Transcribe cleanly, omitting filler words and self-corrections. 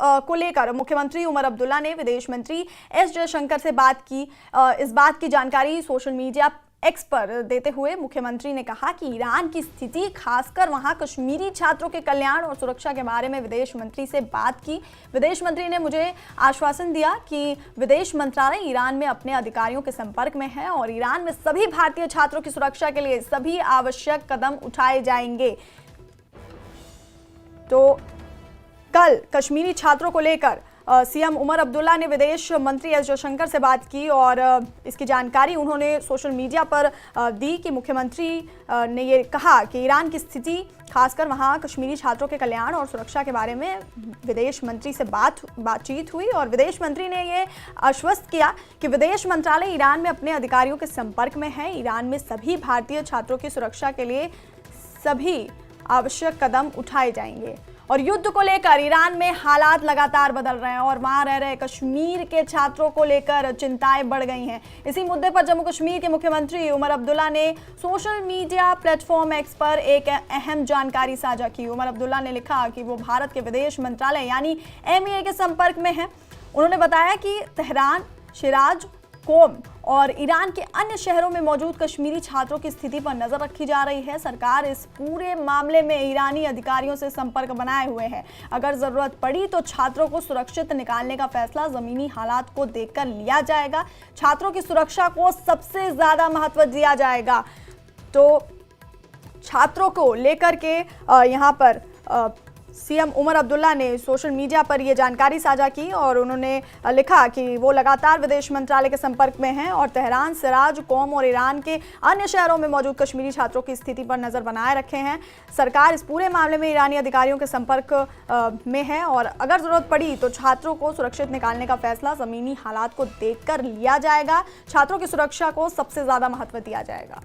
को लेकर मुख्यमंत्री उमर अब्दुल्ला ने विदेश मंत्री एस जयशंकर से बात की। इस बात की जानकारी सोशल मीडिया एक्स पर देते हुए मुख्यमंत्री ने कहा कि ईरान की स्थिति, खासकर वहां कश्मीरी छात्रों के कल्याण और सुरक्षा के बारे में विदेश मंत्री से बात की। विदेश मंत्री ने मुझे आश्वासन दिया कि विदेश मंत्रालय ईरान में अपने अधिकारियों के संपर्क में है और ईरान में सभी भारतीय छात्रों की सुरक्षा के लिए सभी आवश्यक कदम उठाए जाएंगे। तो कल कश्मीरी छात्रों को लेकर सीएम उमर अब्दुल्ला ने विदेश मंत्री एस जयशंकर से बात की और इसकी जानकारी उन्होंने सोशल मीडिया पर दी कि मुख्यमंत्री ने ये कहा कि ईरान की स्थिति, खासकर वहाँ कश्मीरी छात्रों के कल्याण और सुरक्षा के बारे में विदेश मंत्री से बातचीत हुई और विदेश मंत्री ने ये आश्वस्त किया कि विदेश मंत्रालय ईरान में अपने अधिकारियों के संपर्क में है। ईरान में सभी भारतीय छात्रों की सुरक्षा के लिए सभी आवश्यक कदम उठाए जाएंगे। और युद्ध को लेकर ईरान में हालात लगातार बदल रहे हैं और वहां रह रहे कश्मीर के छात्रों को लेकर चिंताएं बढ़ गई हैं। इसी मुद्दे पर जम्मू कश्मीर के मुख्यमंत्री उमर अब्दुल्ला ने सोशल मीडिया प्लेटफॉर्म एक्स पर एक अहम जानकारी साझा की। उमर अब्दुल्ला ने लिखा कि वो भारत के विदेश मंत्रालय यानी MEA के संपर्क में हैं। उन्होंने बताया कि तेहरान, शिराज, कोम और ईरान के अन्य शहरों में मौजूद कश्मीरी छात्रों की स्थिति पर नजर रखी जा रही है। सरकार इस पूरे मामले में ईरानी अधिकारियों से संपर्क बनाए हुए है। अगर जरूरत पड़ी तो छात्रों को सुरक्षित निकालने का फैसला जमीनी हालात को देखकर लिया जाएगा। छात्रों की सुरक्षा को सबसे ज्यादा महत्व दिया जाएगा। तो छात्रों को लेकर के यहाँ पर सीएम उमर अब्दुल्ला ने सोशल मीडिया पर यह जानकारी साझा की और उन्होंने लिखा कि वो लगातार विदेश मंत्रालय के संपर्क में हैं और तेहरान, सिराज, कोम और ईरान के अन्य शहरों में मौजूद कश्मीरी छात्रों की स्थिति पर नजर बनाए रखे हैं। सरकार इस पूरे मामले में ईरानी अधिकारियों के संपर्क में है और अगर जरूरत पड़ी तो छात्रों को सुरक्षित निकालने का फैसला जमीनी हालात को देखकर लिया जाएगा। छात्रों की सुरक्षा को सबसे ज्यादा महत्व दिया जाएगा।